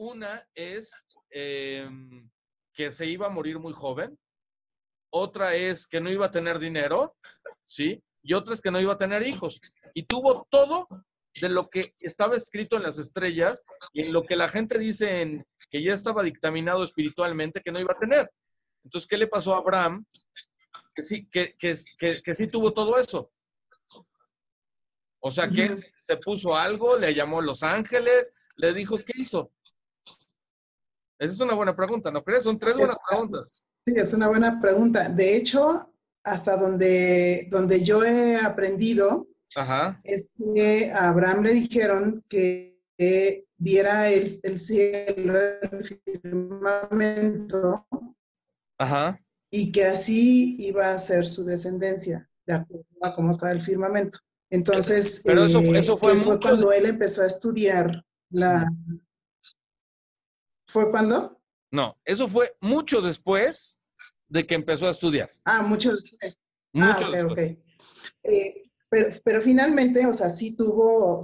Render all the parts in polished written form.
Una es que se iba a morir muy joven. Otra es que no iba a tener dinero, ¿sí? Y otra es que no iba a tener hijos. Y tuvo todo de lo que estaba escrito en las estrellas y en lo que la gente dice que ya estaba dictaminado espiritualmente que no iba a tener. Entonces, ¿qué le pasó a Abraham? Que sí tuvo todo eso. O sea, que se puso algo, le llamó Los Ángeles, le dijo, ¿qué hizo? Esa es una buena pregunta, ¿no crees? Son tres buenas preguntas. Sí, es una buena pregunta. De hecho, hasta donde yo he aprendido, Ajá. es que a Abraham le dijeron que viera el cielo, el firmamento, Ajá. y que así iba a ser su descendencia, de acuerdo a cómo estaba el firmamento. Entonces, Pero eso fue que fue mucho. cuando él empezó a estudiar la... ¿Fue cuando? No, eso fue mucho después de que empezó a estudiar. Ah, mucho después. Ah, Mucho ok, ok. después. Pero finalmente, o sea, sí tuvo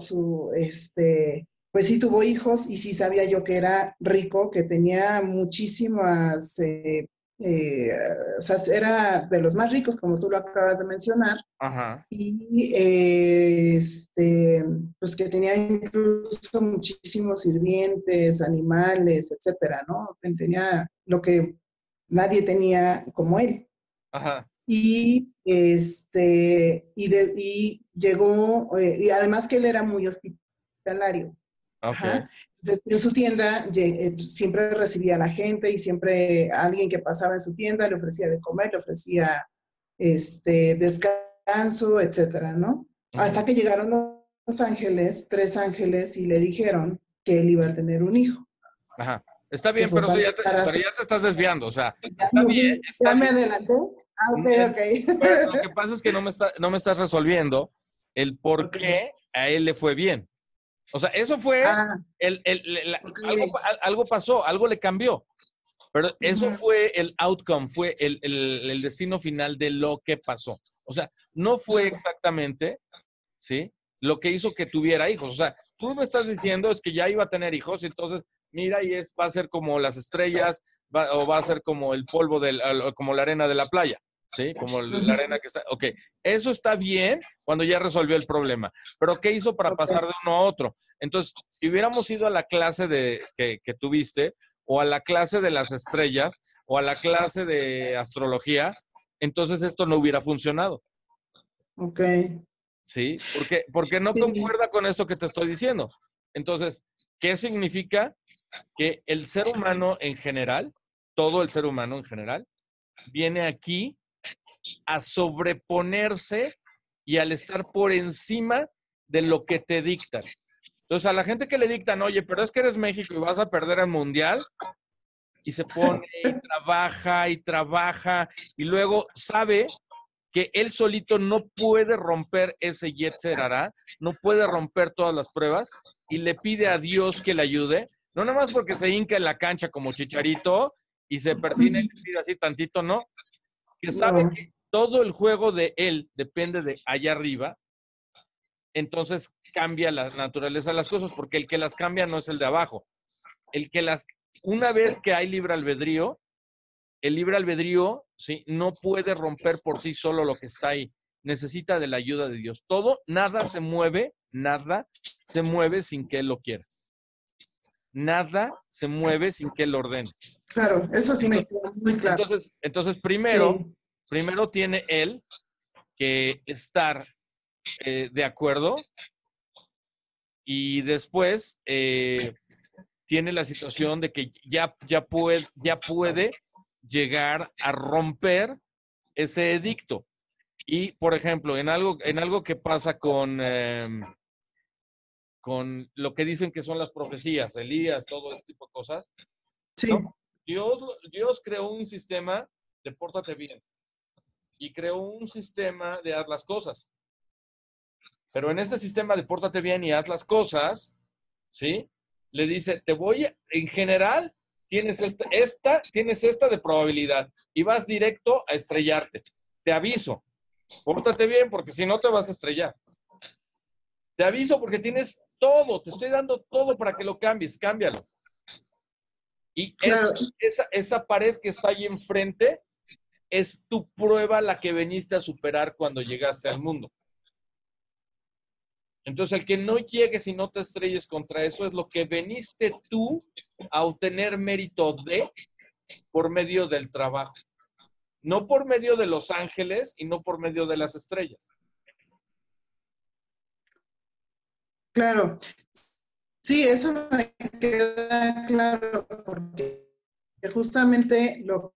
pues sí tuvo hijos y sí sabía yo que era rico, que tenía muchísimas, eh, o sea, era de los más ricos, como tú lo acabas de mencionar, Ajá. y pues que tenía incluso muchísimos sirvientes, animales, etcétera, ¿no? Tenía lo que nadie tenía como él. Ajá. Y llegó, y además que él era muy hospitalario. Ok. Ajá. Entonces, en su tienda siempre recibía a la gente y siempre alguien que pasaba en su tienda le ofrecía de comer, le ofrecía descanso, etcétera, ¿no? Hasta que llegaron los ángeles, 3 ángeles, y le dijeron que él iba a tener un hijo, Ajá. Está que bien, fue pero, para, pero ya te estás desviando. O sea, ya, está bien, está ya me bien. adelanté. Ah, ok, Pero lo ok. que pasa es que no me estás resolviendo el por Ok. qué a él le fue bien. O sea, eso fue, Ah, ok. algo pasó, algo le cambió. Pero eso Ujú. fue el outcome, fue el destino final de lo que pasó. O sea, no fue exactamente, ¿sí? Lo que hizo que tuviera hijos. O sea, tú me estás diciendo es que ya iba a tener hijos, entonces, mira, va a ser como las estrellas, o va a ser como el polvo, como la arena de la playa, ¿sí? Como la Ujú. arena que está. Ok, eso está bien cuando ya resolvió el problema. Pero ¿qué hizo para Ok. pasar de uno a otro? Entonces, si hubiéramos ido a la clase que tuviste, o a la clase de las estrellas, o a la clase de astrología, entonces esto no hubiera funcionado. Ok. ¿Sí? Porque no Sí. concuerda con esto que te estoy diciendo. Entonces, ¿qué significa? Que el ser humano en general, todo el ser humano en general, viene aquí a sobreponerse y al estar por encima de lo que te dictan. Entonces, a la gente que le dictan, oye, pero es que eres México y vas a perder el mundial, y se pone y trabaja, y luego sabe que él solito no puede romper ese Yetzer Hará, no puede romper todas las pruebas y le pide a Dios que le ayude, no nada más porque se hinca en la cancha como Chicharito y se persina y le pide así tantito, no, que sabe No. que todo el juego de él depende de allá arriba, entonces cambia la naturaleza de las cosas, porque el que las cambia no es el de abajo, el que una vez que hay libre albedrío, el libre albedrío, ¿sí? No puede romper por sí solo lo que está ahí. Necesita de la ayuda de Dios. Nada se mueve sin que Él lo quiera. Nada se mueve sin que Él lo ordene. Claro, eso sí me queda muy claro. Entonces Sí. primero tiene Él que estar de acuerdo y después tiene la situación de que ya puede llegar a romper ese edicto. Y, por ejemplo, en algo que pasa con lo que dicen que son las profecías, Elías, todo este tipo de cosas, ¿no? Sí. Dios creó un sistema de pórtate bien y creó un sistema de haz las cosas. Pero en este sistema de pórtate bien y haz las cosas, ¿sí? Le dice, en general, tienes esta de probabilidad y vas directo a estrellarte. Te aviso, pórtate bien porque si no te vas a estrellar. Te aviso porque tienes todo, te estoy dando todo para que lo cambies, cámbialo. Y Claro, esa pared que está ahí enfrente es tu prueba, la que veniste a superar cuando llegaste al mundo. Entonces, el que no llegues y no te estrelles contra eso es lo que veniste tú a obtener mérito de por medio del trabajo. No por medio de los ángeles y no por medio de las estrellas. claro. Sí, eso me queda claro, porque justamente lo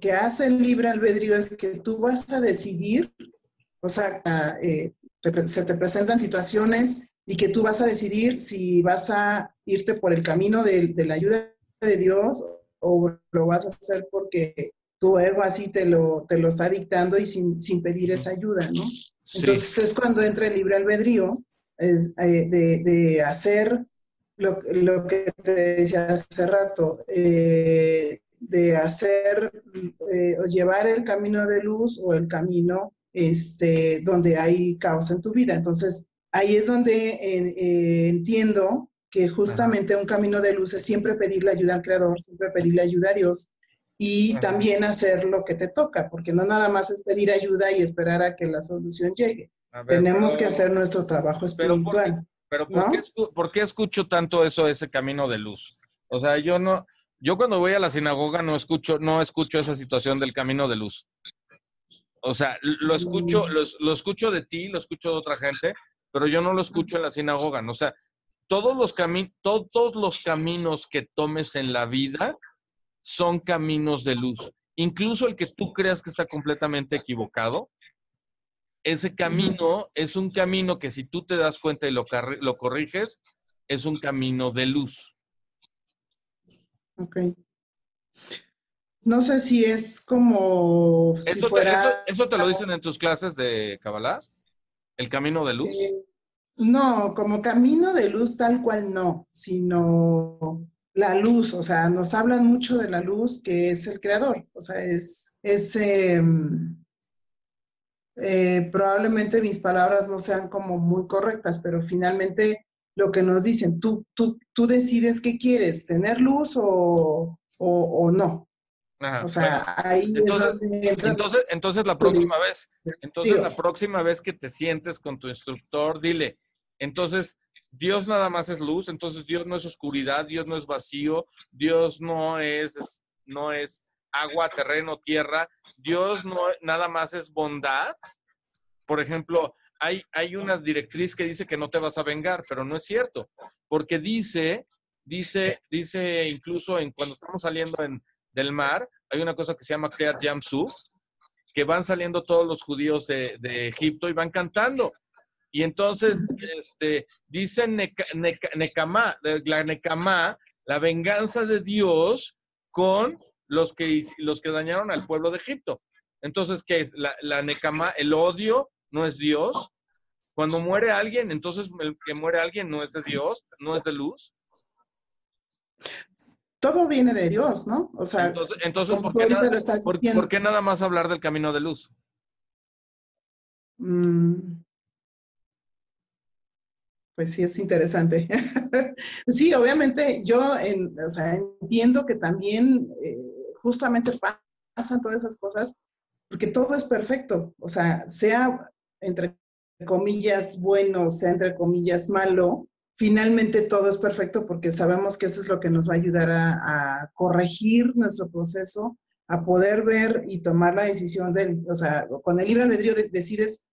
que hace el libre albedrío es que tú vas a decidir, o sea, se te presentan situaciones y que tú vas a decidir si vas a irte por el camino de la ayuda de Dios o lo vas a hacer porque tu ego así te lo está dictando y sin pedir esa ayuda, ¿no? Sí. Entonces es cuando entra el libre albedrío de hacer lo que te decía hace rato, de hacer o llevar el camino de luz o el camino donde hay caos en tu vida. Entonces, ahí es donde entiendo que Ajá. justamente un camino de luz es siempre pedirle ayuda al Creador, siempre pedirle ayuda a Dios y Ajá. también hacer lo que te toca, porque no nada más es pedir ayuda y esperar a que la solución llegue. A ver, Tenemos que hacer nuestro trabajo pero ¿por qué, espiritual, pero ¿no? por qué escucho tanto eso, ese camino de luz? O sea, yo cuando voy a la sinagoga no escucho esa situación del camino de luz. O sea, Mm, lo escucho de ti, lo escucho de otra gente, pero yo no lo escucho en la sinagoga. ¿No? O sea, todos los caminos que tomes en la vida son caminos de luz. Incluso el que tú creas que está completamente equivocado, ese ujú, camino es un camino que si tú te das cuenta y lo corriges, es un camino de luz. ok. No sé si es como si fuera, Eso te lo dicen en tus clases de Kabbalah, el camino de luz. eh, no, como camino de luz tal cual no, sino la luz, o sea, nos hablan mucho de la luz que es el creador, o sea, probablemente mis palabras no sean como muy correctas, pero finalmente lo que nos dicen, tú decides qué quieres, tener luz o no. O Ajá. Bueno, sea, ahí es entonces, donde entra entonces tu la digo, próxima vez que te sientes con tu instructor, dile, entonces Dios nada más es luz, entonces Dios no es oscuridad, Dios no es vacío, Dios no es agua, terreno, tierra, Dios no nada más es bondad. Por ejemplo, hay una directriz que dice que no te vas a vengar, pero no es cierto, porque dice incluso cuando estamos saliendo del mar, hay una cosa que se llama Kriyat Yam-Suf, que van saliendo todos los judíos de Egipto y van cantando. Y entonces, dice Nekamá, la Nekamá, la venganza de Dios con los que dañaron al pueblo de Egipto. Entonces, ¿qué es? La Nekamá, el odio, no es Dios. Cuando muere alguien, entonces el que muere alguien no es de Dios, no es de luz. todo viene de Dios, ¿no? O sea, Entonces como tú ahorita lo estás por diciendo. qué nada más hablar del camino de luz? Mm, pues sí, es interesante. Sí, obviamente o sea, entiendo que también justamente pasan todas esas cosas porque todo es perfecto. O sea entre comillas bueno, sea entre comillas malo, finalmente todo es perfecto porque sabemos que eso es lo que nos va a ayudar a corregir nuestro proceso, a poder ver y tomar la decisión o sea, con el libre albedrío decides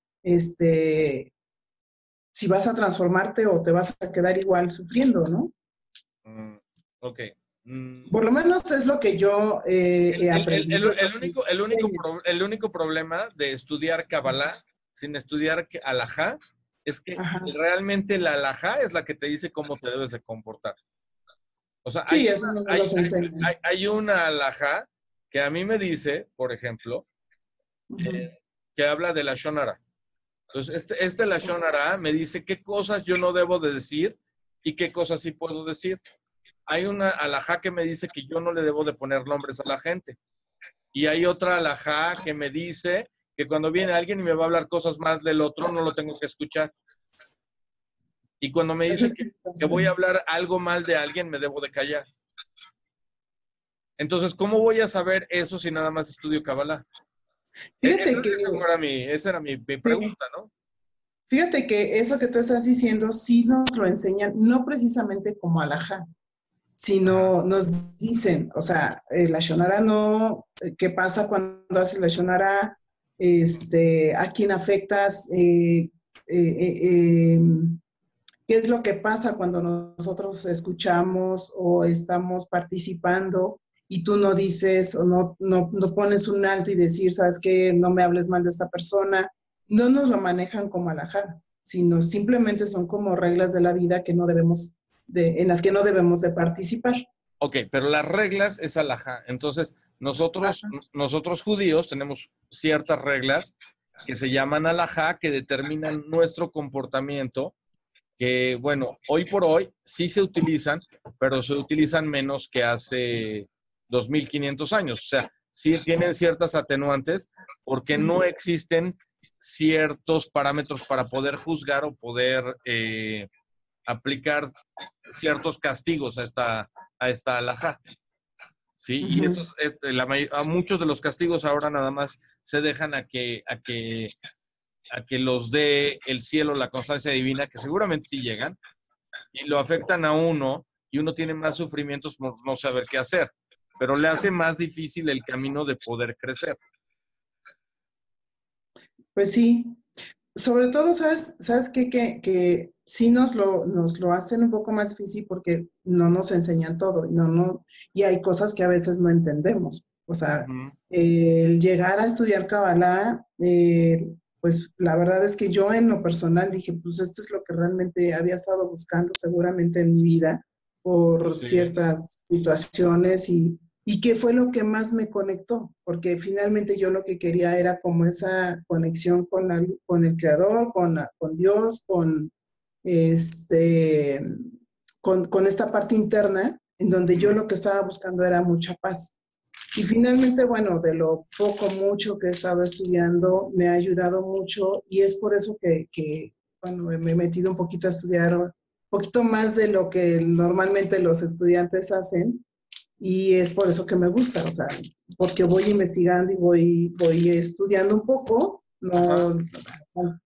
si vas a transformarte o te vas a quedar igual sufriendo, ¿no? Mm, ok. Mm, Por lo menos es lo que yo he aprendido. el único problema de estudiar Kabbalah sin estudiar Alajá es que Ajá. realmente la Alajá es la que te dice cómo te debes de comportar. O sea, Sí, eso no nos enseñan. hay una Alajá que a mí me dice, por ejemplo, Ujú. que habla de la Shonara. Entonces, la Shonara me dice qué cosas yo no debo de decir y qué cosas sí puedo decir. Hay una alajá que me dice que yo no le debo de poner nombres a la gente. Y hay otra alajá que me dice que cuando viene alguien y me va a hablar cosas más del otro, no lo tengo que escuchar. Y cuando me Eso dice es que voy a interesante. hablar algo mal de alguien, me debo de callar. Entonces, ¿cómo voy a saber eso si nada más estudio Kabbalah? Fíjate que, Esa era mi sí, pregunta, ¿no? fíjate que eso que tú estás diciendo sí nos lo enseñan, no precisamente como alajá, Ajá. sino nos dicen, o sea, la Shonara no, ¿qué pasa cuando haces la Shonara? ¿A quién afectas? ¿Qué es lo que pasa cuando nosotros escuchamos o estamos participando y tú no dices o no pones un alto y decir, sabes qué, no me hables mal de esta persona? No nos lo manejan como alajá, sino simplemente son como reglas de la vida que no debemos en las que no debemos de participar. Ok, pero las reglas es alajá. Entonces, nosotros judíos tenemos ciertas reglas que se llaman alajá, que determinan nuestro comportamiento, que, bueno, hoy por hoy sí se utilizan, pero se utilizan menos que hace 2500 años. O sea, sí tienen ciertas atenuantes porque no existen ciertos parámetros para poder juzgar o poder aplicar ciertos castigos a esta alajá. Sí, y Ujú. estos, a muchos de los castigos ahora nada más se dejan a que los dé el cielo, la constancia divina, que seguramente sí llegan, y lo afectan a uno, y uno tiene más sufrimientos por no saber qué hacer, pero le hace más difícil el camino de poder crecer. Pues sí, sobre todo, ¿sabes qué? Que sí nos lo hacen un poco más difícil porque no nos enseñan todo y hay cosas que a veces no entendemos. O sea, Ujú. el llegar a estudiar Kabbalah, pues la verdad es que yo en lo personal dije, pues esto es lo que realmente había estado buscando seguramente en mi vida por Sí. ciertas situaciones y qué fue lo que más me conectó, porque finalmente yo lo que quería era como esa conexión con el Creador, con Dios, este, con esta parte interna, en donde yo Ujú. lo que estaba buscando era mucha paz. Y finalmente, bueno, de lo poco, mucho que he estado estudiando, me ha ayudado mucho y es por eso bueno, me he metido un poquito a estudiar, un poquito más de lo que normalmente los estudiantes hacen y es por eso que me gusta, o sea, porque voy investigando y voy estudiando un poco. Ajá. No,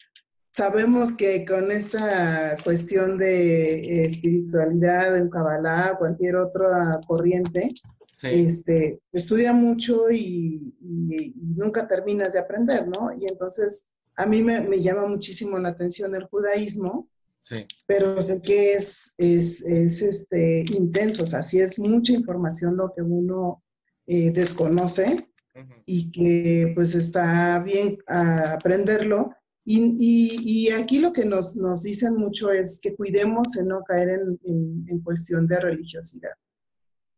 sabemos que con esta cuestión de espiritualidad, en Kabbalah, cualquier otra corriente, Sí. estudia mucho y nunca terminas de aprender, ¿no? Y entonces a mí me llama muchísimo la atención el judaísmo, Sí. pero sé que es intenso, o sea, sí es mucha información lo que uno desconoce Ujú. y que pues está bien aprenderlo. Y aquí lo que nos dicen mucho es que cuidemos en no caer en cuestión de religiosidad.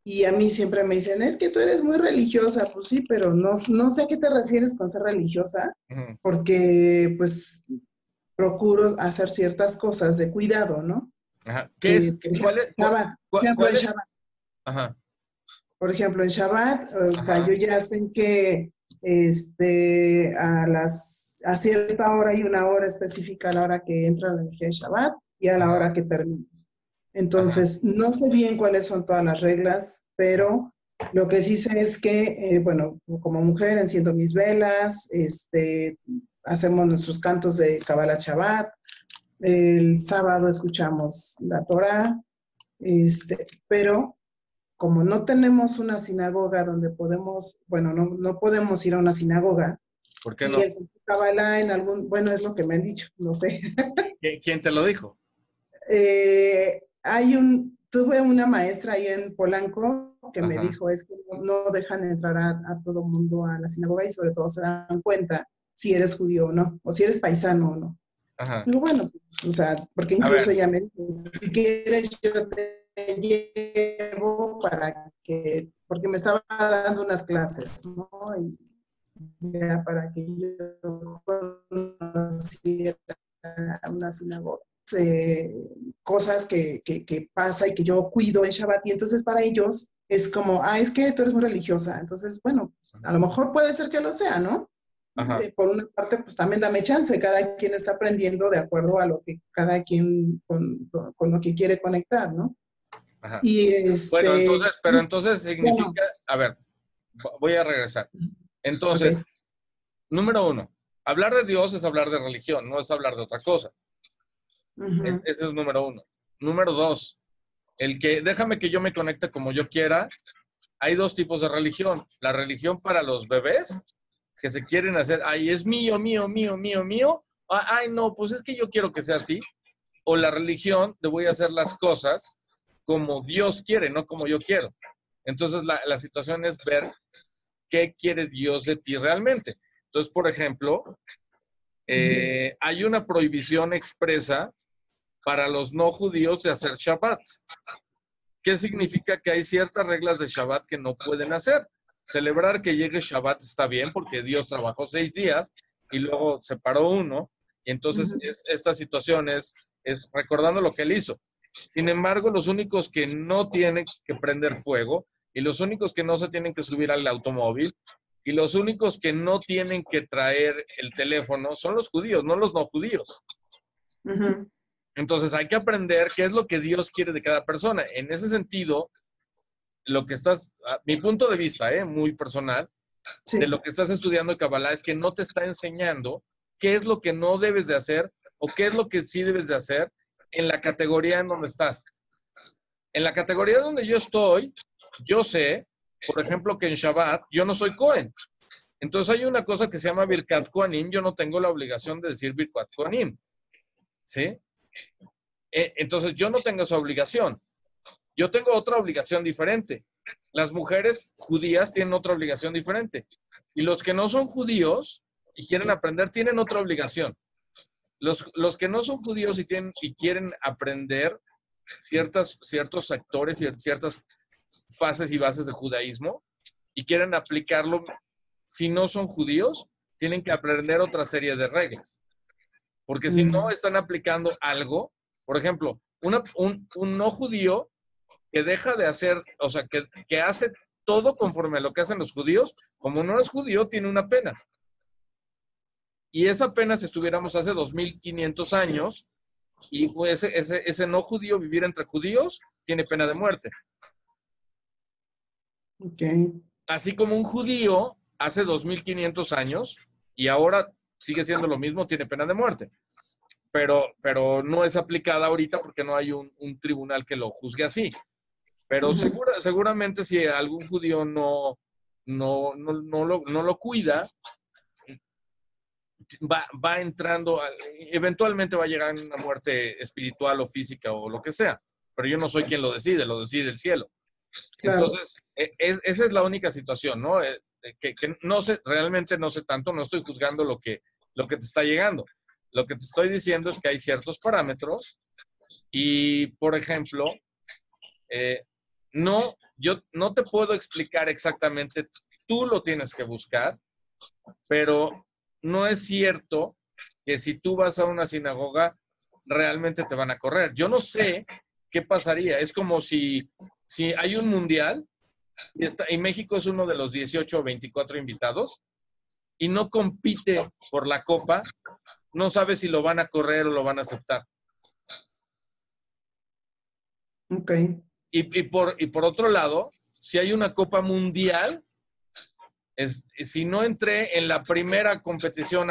Y a mí siempre me dicen, es que tú eres muy religiosa, pues sí, pero no sé a qué te refieres con ser religiosa, Ujú. porque pues procuro hacer ciertas cosas de cuidado, ¿no? Ajá. ¿Qué es? Por ejemplo, ¿Cuál es? Shabbat, por ejemplo, en ¿Cuál es? Shabbat. Ajá. Por ejemplo, en Shabbat, o sea, yo Ajá. ya sé que a cierta hora y una hora específica a la hora que entra la energía de Shabbat y a la Ajá. hora que termina. Ajá. Entonces, no sé bien cuáles son todas las reglas, pero lo que sí sé es que, bueno, como mujer enciendo mis velas, hacemos nuestros cantos de Kabbalat Shabbat, el sábado escuchamos la Torah, pero como no tenemos una sinagoga donde podemos, bueno, no podemos ir a una sinagoga ¿Por qué y no? el Kabbalah en bueno, es lo que me han dicho, no sé. ¿Quién te lo dijo? Tuve una maestra ahí en Polanco que me Ajá. dijo, es que no dejan entrar a todo mundo a la sinagoga y sobre todo se dan cuenta si eres judío o no, o si eres paisano o no. Ajá. Digo, bueno, pues, o sea, porque A incluso ver. ella me dijo, si quieres yo te llevo porque me estaba dando unas clases, ¿no? Y ya para que yo conociera una sinagoga. Cosas que pasa y que yo cuido en Shabbat y entonces para ellos es como, es que tú eres muy religiosa, entonces bueno, a lo mejor puede ser que lo sea, ¿no? Ajá. Por una parte, pues también dame chance, cada quien está aprendiendo de acuerdo a lo que cada quien con lo que quiere conectar, ¿no? Ajá. Y Bueno, entonces, pero entonces bueno, significa, a ver, voy a regresar. Entonces, ok. número uno, hablar de Dios es hablar de religión, no es hablar de otra cosa. Ujú, Ese es número uno. Número dos, el que déjame que yo me conecte como yo quiera. Hay dos tipos de religión. La religión para los bebés, que se quieren hacer, ay, es mío, mío, mío, mío, mío. Ay, no, pues es que yo quiero que sea así. O la religión de voy a hacer las cosas como Dios quiere, no como yo quiero. Entonces la situación es ver qué quiere Dios de ti realmente. Entonces, por ejemplo, ujú, hay una prohibición expresa para los no judíos de hacer Shabbat. ¿Qué significa? Que hay ciertas reglas de Shabbat que no pueden hacer. Celebrar que llegue Shabbat está bien porque Dios trabajó 6 días y luego separó uno. Y entonces ujú, esta situación es recordando lo que él hizo. Sin embargo, los únicos que no tienen que prender fuego y los únicos que no se tienen que subir al automóvil y los únicos que no tienen que traer el teléfono son los judíos, no los no judíos. ujú. Entonces hay que aprender qué es lo que Dios quiere de cada persona. En ese sentido, lo que estás, mi punto de vista, muy personal, de Sí. lo que estás estudiando de Kabbalah es que no te está enseñando qué es lo que no debes de hacer o qué es lo que sí debes de hacer en la categoría en donde estás. En la categoría donde yo estoy, yo sé, por ejemplo, que en Shabbat yo no soy Cohen. Entonces hay una cosa que se llama Birkat Kohanim, yo no tengo la obligación de decir Birkat Kohanim, ¿sí? Entonces yo no tengo esa obligación. Yo tengo otra obligación diferente. Las mujeres judías tienen otra obligación diferente. Y los que no son judíos y quieren aprender tienen otra obligación. Los que no son judíos y quieren aprender ciertos sectores y ciertas fases y bases de judaísmo y quieren aplicarlo, si no son judíos, tienen que aprender otra serie de reglas. Porque si no Mm, están aplicando algo, por ejemplo, un no judío que deja de hacer, o sea, que hace todo conforme a lo que hacen los judíos, como no es judío, tiene una pena. Y esa pena, si estuviéramos hace 2500 años, y ese no judío vivir entre judíos, tiene pena de muerte. ok. Así como un judío hace 2500 años, y ahora sigue siendo lo mismo, tiene pena de muerte. Pero no es aplicada ahorita porque no hay un tribunal que lo juzgue así. Pero Ujú, seguramente si algún judío no lo cuida, va entrando, eventualmente va a llegar a una muerte espiritual o física o lo que sea. Pero yo no soy quien lo decide el cielo. claro. Entonces, esa es la única situación, ¿no? Que no sé, realmente no sé tanto, no estoy juzgando lo que te está llegando. Lo que te estoy diciendo es que hay ciertos parámetros y, por ejemplo, eh, yo no te puedo explicar exactamente, tú lo tienes que buscar, pero no es cierto que si tú vas a una sinagoga, realmente te van a correr. Yo no sé qué pasaría. Es como si hay un mundial y México es uno de los 18 o 24 invitados y no compite por la copa, no sabe si lo van a correr o lo van a aceptar. Ok. Y por otro lado, si hay una copa mundial, si no entré en la primera competición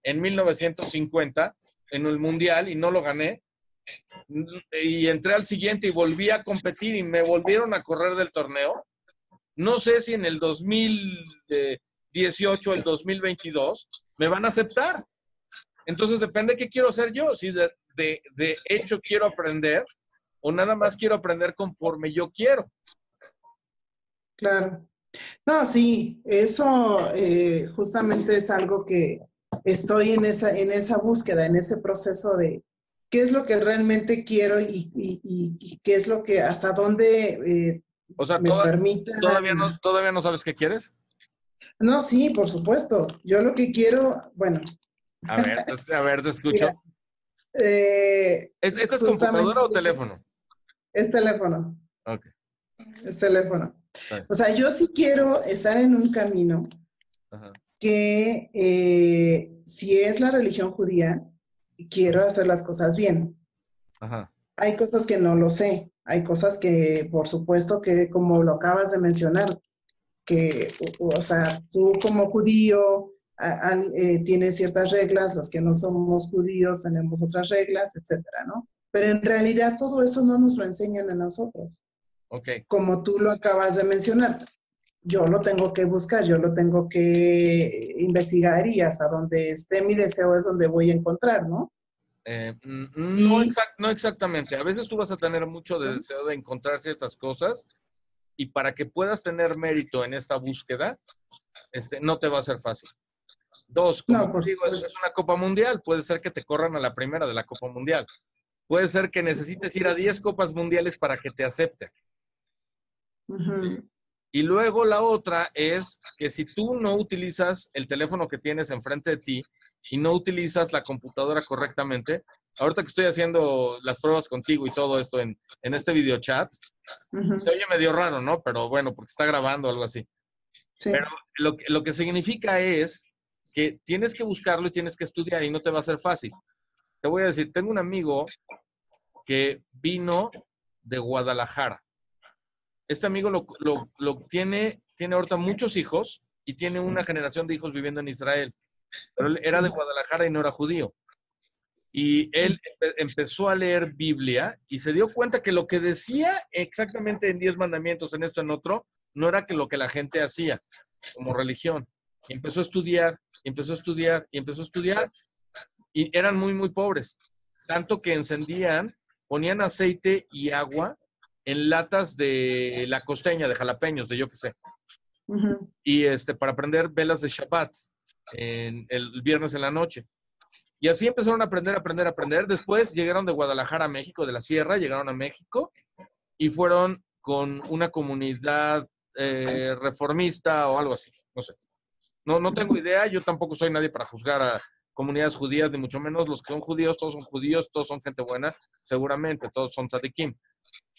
en 1950, en el mundial, y no lo gané, y entré al siguiente y volví a competir y me volvieron a correr del torneo, no sé si en el 2018 o el 2022 me van a aceptar. Entonces depende de qué quiero hacer yo, si de hecho quiero aprender o nada más quiero aprender conforme yo quiero. Claro. No, sí, eso justamente es algo que estoy en esa búsqueda, en ese proceso de qué es lo que realmente quiero y qué es lo que, hasta dónde O sea, me permita. todavía no sabes qué quieres. No, sí, por supuesto. Yo lo que quiero, bueno, A ver, te mira, escucho. ¿Esta es computadora o justamente teléfono? es teléfono, Ok, es teléfono. está bien. O sea, yo sí quiero estar en un camino Ajá, que si es la religión judía, quiero hacer las cosas bien. ajá, Hay cosas que no lo sé. Hay cosas que, por supuesto, que como lo acabas de mencionar, que, o sea, tú como judío tienes ciertas reglas, los que no somos judíos tenemos otras reglas, etcétera, ¿no? Pero en realidad todo eso no nos lo enseñan a nosotros. Ok. Como tú lo acabas de mencionar, yo lo tengo que buscar, yo lo tengo que investigar y hasta donde esté mi deseo es donde voy a encontrar, ¿no? No, Y, no exactamente. A veces tú vas a tener mucho de deseo de encontrar ciertas cosas y para que puedas tener mérito en esta búsqueda, no te va a ser fácil. Dos, como no, te por digo, es supuesto. una Copa Mundial. Puede ser que te corran a la primera de la Copa Mundial. Puede ser que necesites ir a 10 Copas Mundiales para que te acepten. ¿Sí? Ujú. Y luego la otra es que si tú no utilizas el teléfono que tienes enfrente de ti y no utilizas la computadora correctamente, ahorita que estoy haciendo las pruebas contigo y todo esto en este video chat, se Ujú. oye medio raro, ¿no? Pero bueno, porque está grabando o algo así. Pero Sí. lo que significa es que tienes que buscarlo y tienes que estudiar y no te va a ser fácil. Te voy a decir, tengo un amigo que vino de Guadalajara. Este amigo tiene ahorita muchos hijos y tiene una generación de hijos viviendo en Israel. Pero él era de Guadalajara y no era judío. Y él empezó a leer Biblia y se dio cuenta que lo que decía exactamente en 10 mandamientos, en esto, en otro, no era que lo que la gente hacía como religión. Y empezó a estudiar, y empezó a estudiar, y empezó a estudiar, y eran muy, muy pobres. Tanto que encendían, ponían aceite y agua en latas de la costeña, de jalapeños, de yo qué sé. Ujú. Y para prender velas de Shabbat el viernes en la noche. Y así empezaron a aprender, aprender, aprender. Después llegaron de Guadalajara a México, de la Sierra, llegaron a México y fueron con una comunidad reformista o algo así. No sé. No tengo idea. Yo tampoco soy nadie para juzgar a comunidades judías, ni mucho menos los que son judíos, todos son gente buena, seguramente, todos son tzadikim.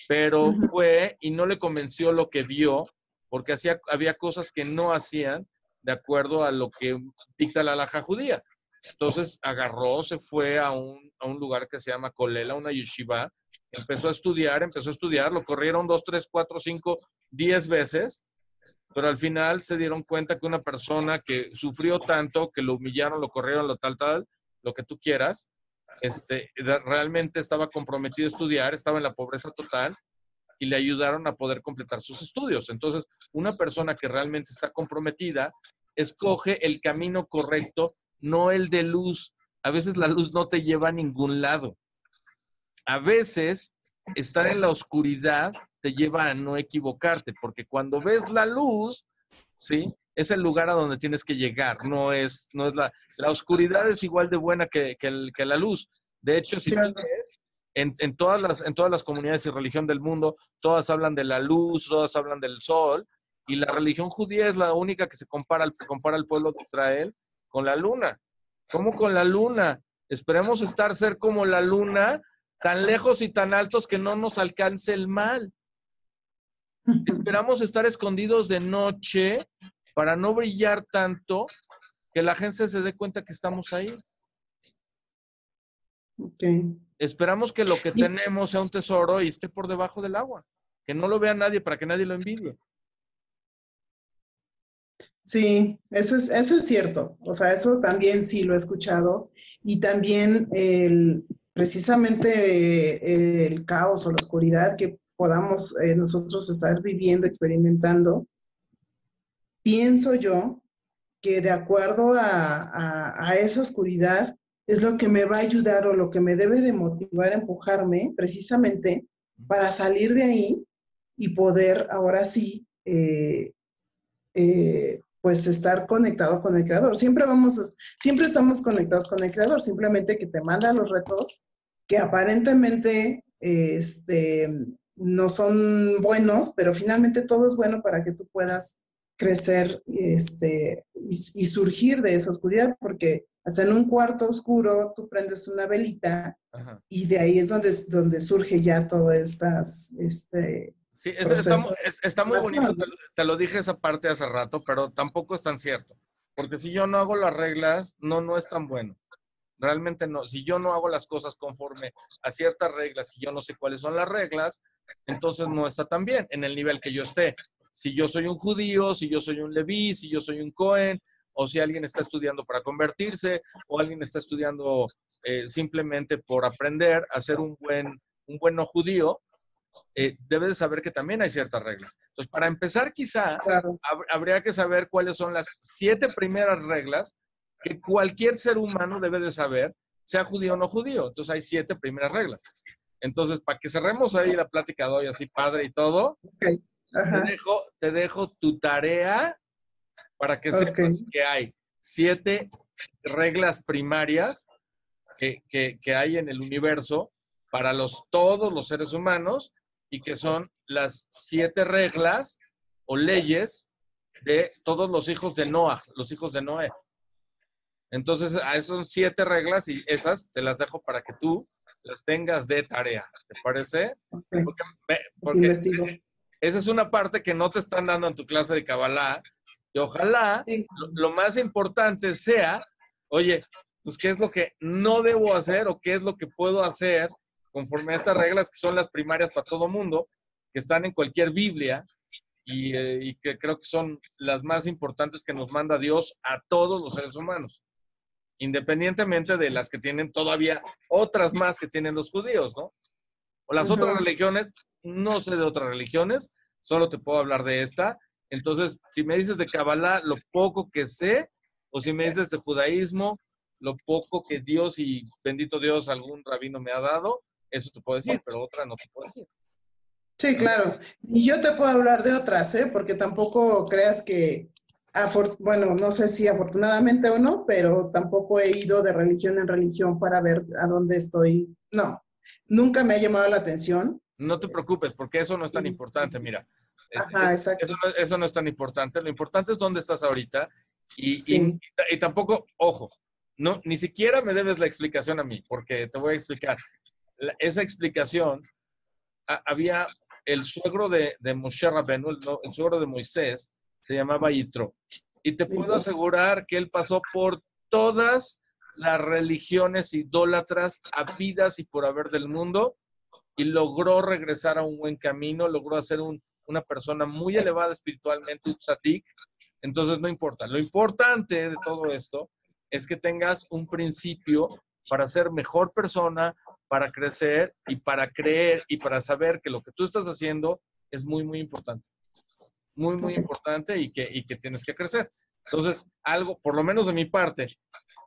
Pero Ujú. fue y no le convenció lo que vio, porque había cosas que no hacían de acuerdo a lo que dicta la halajá judía. Entonces agarró, se fue a un lugar que se llama Kolela, una yeshiva, empezó a estudiar, lo corrieron 2, 3, 4, 5, 10 veces, pero al final se dieron cuenta que una persona que sufrió tanto, que lo humillaron, lo corrieron, lo tal, lo que tú quieras, realmente estaba comprometido a estudiar, estaba en la pobreza total y le ayudaron a poder completar sus estudios. Entonces, una persona que realmente está comprometida escoge el camino correcto, no el de luz. A veces la luz no te lleva a ningún lado. A veces estar en la oscuridad te lleva a no equivocarte, porque cuando ves la luz, ¿sí? Es el lugar a donde tienes que llegar, no es la oscuridad es igual de buena que la luz. De hecho, si tú Claro. ves, en todas las comunidades y religión del mundo, todas hablan de la luz, todas hablan del sol, y la religión judía es la única que compara al pueblo de Israel con la luna. ¿Cómo con la luna? Esperemos ser como la luna, tan lejos y tan altos que no nos alcance el mal. Esperamos estar escondidos de noche para no brillar tanto que la gente se dé cuenta que estamos ahí. Okay. Esperamos que lo que Y tenemos sea un tesoro y esté por debajo del agua. Que no lo vea nadie para que nadie lo envidie. sí, eso es cierto. O sea, eso también sí lo he escuchado. Y también precisamente el caos o la oscuridad que podamos nosotros estar viviendo, experimentando, pienso yo que de acuerdo a esa oscuridad es lo que me va a ayudar o lo que me debe de motivar, empujarme precisamente para salir de ahí y poder ahora sí pues estar conectado con el creador. Siempre estamos conectados con el creador, simplemente que te manda los retos que aparentemente no son buenos, pero finalmente todo es bueno para que tú puedas crecer y surgir de esa oscuridad, porque hasta en un cuarto oscuro tú prendes una velita Ajá. y de ahí es donde surge ya todo Sí, proceso de está muy bonito, transformación, ¿no? te lo dije esa parte hace rato, pero tampoco es tan cierto. Porque si yo no hago las reglas, no es tan bueno. Realmente no. Si yo no hago las cosas conforme a ciertas reglas y yo no sé cuáles son las reglas, entonces no está tan bien en el nivel que yo esté. Si yo soy un judío, si yo soy un leví, si yo soy un cohen, o si alguien está estudiando para convertirse, o alguien está estudiando simplemente por aprender a ser un buen no judío, debe de saber que también hay ciertas reglas. Entonces, para empezar, quizá Claro. habría que saber cuáles son las 7 primeras reglas que cualquier ser humano debe de saber, sea judío o no judío. Entonces, hay 7 primeras reglas. Entonces, para que cerremos ahí la plática de hoy así padre y todo, Ok. Ajá. te dejo tu tarea para que Ok. sepas que hay 7 reglas primarias que hay en el universo para todos los seres humanos y que son las 7 reglas o leyes de todos los hijos de Noah, los hijos de Noé. Entonces, esas son 7 reglas y esas te las dejo para que tú las tengas de tarea. ¿Te parece? Ok. Pues Porque investigo. esa es una parte que no te están dando en tu clase de Kabbalah. Y ojalá Sí. lo más importante sea, oye, pues qué es lo que no debo hacer o qué es lo que puedo hacer conforme a estas reglas que son las primarias para todo mundo, que están en cualquier Biblia y que creo que son las más importantes que nos manda Dios a todos los seres humanos, independientemente de las que tienen todavía otras más que tienen los judíos, ¿no? O las otras religiones, no sé de otras religiones, solo te puedo hablar de esta. Entonces, si me dices de Kabbalah, lo poco que sé, o si me dices de judaísmo, lo poco que Dios y bendito Dios, algún rabino me ha dado, eso te puedo decir, pero otra no te puedo decir. Sí, claro. Y yo te puedo hablar de otras, ¿eh? Porque tampoco creas que, bueno, no sé si afortunadamente o no, pero tampoco he ido de religión en religión para ver a dónde estoy. No, nunca me ha llamado la atención. No te preocupes, porque eso no es tan importante, mira. Ajá, exacto. Eso no es tan importante. Lo importante es dónde estás ahorita Sí, y tampoco, ojo, no, ni siquiera me debes la explicación a mí, porque te voy a explicar. Esa explicación, había el suegro de Moshe Rabbeinu, el suegro de Moisés, se llamaba Yitro. Y te puedo listo. asegurar que él pasó por todas las religiones idólatras habidas y por haber del mundo y logró regresar a un buen camino, logró hacer una persona muy elevada espiritualmente, un tzadik. Entonces no importa. Lo importante de todo esto es que tengas un principio para ser mejor persona, para crecer y para creer y para saber que lo que tú estás haciendo es muy, muy importante. Muy, muy importante y que tienes que crecer. Entonces, algo, por lo menos de mi parte,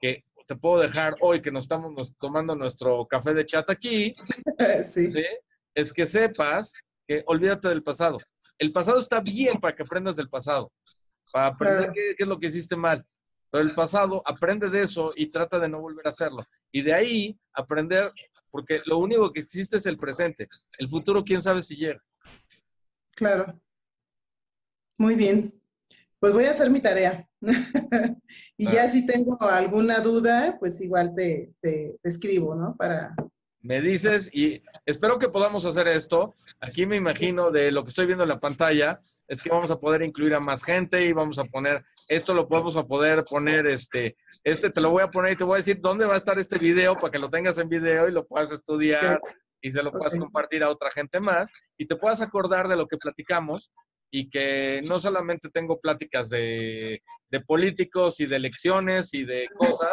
que te puedo dejar hoy que nos estamos tomando nuestro café de chat aquí, Sí, ¿sí? Es que sepas que olvídate del pasado. El pasado está bien para que aprendas del pasado, para aprender claro. qué es lo que hiciste mal. Pero el pasado, aprende de eso y trata de no volver a hacerlo. Y de ahí aprender, porque lo único que existe es el presente. El futuro, quién sabe si llega. Claro. Muy bien. Pues voy a hacer mi tarea. Y Ah, ya si tengo alguna duda, pues igual te escribo, ¿no? Para... me dices y espero que podamos hacer esto. Aquí me Sí, imagino de lo que estoy viendo en la pantalla es que vamos a poder incluir a más gente y vamos a poner, esto lo podemos a poder poner, te lo voy a poner y te voy a decir dónde va a estar este video para que lo tengas en video y lo puedas estudiar ok, y se lo puedas ok. compartir a otra gente más y te puedas acordar de lo que platicamos y que no solamente tengo pláticas de políticos y de elecciones y de cosas,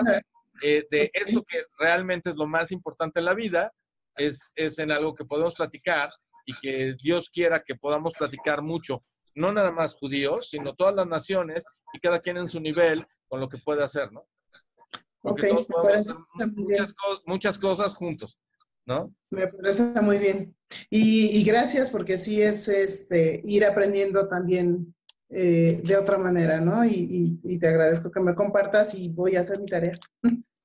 de esto Ok, que realmente es lo más importante en la vida, es en algo que podemos platicar y que Dios quiera que podamos platicar mucho, no nada más judíos, sino todas las naciones y cada quien en su nivel con lo que puede hacer, ¿no? ok, Porque todos me podemos hacer parece muy bien. muchas cosas juntos, ¿no? Me parece muy bien. Y gracias porque sí es ir aprendiendo también de otra manera, ¿no? Y te agradezco que me compartas y voy a hacer mi tarea.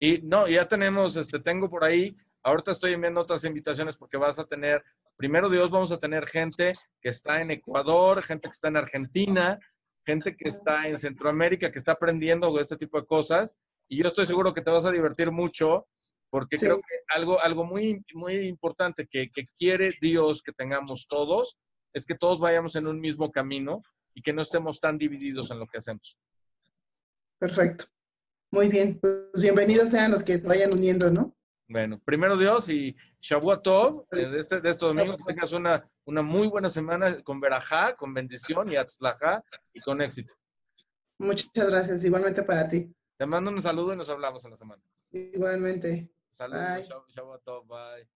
Y no, ya tenemos, tengo por ahí, ahorita estoy enviando otras invitaciones porque vas a tener, primero Dios, vamos a tener gente que está en Ecuador, gente que está en Argentina, gente que está en Centroamérica, que está aprendiendo de este tipo de cosas. Y yo estoy seguro que te vas a divertir mucho porque creo Sí, que algo muy, muy importante que quiere Dios que tengamos todos es que todos vayamos en un mismo camino y que no estemos tan divididos en lo que hacemos. perfecto. Muy bien. Pues bienvenidos sean los que se vayan uniendo, ¿no? Bueno, primero Dios y Shavua Tov, de este domingo, que tengas una muy buena semana con verajá, con bendición y atzlajá y con éxito. Muchas gracias, igualmente para ti. Te mando un saludo y nos hablamos en la semana. Igualmente. Saludos, Bye. Shavua Tov, bye.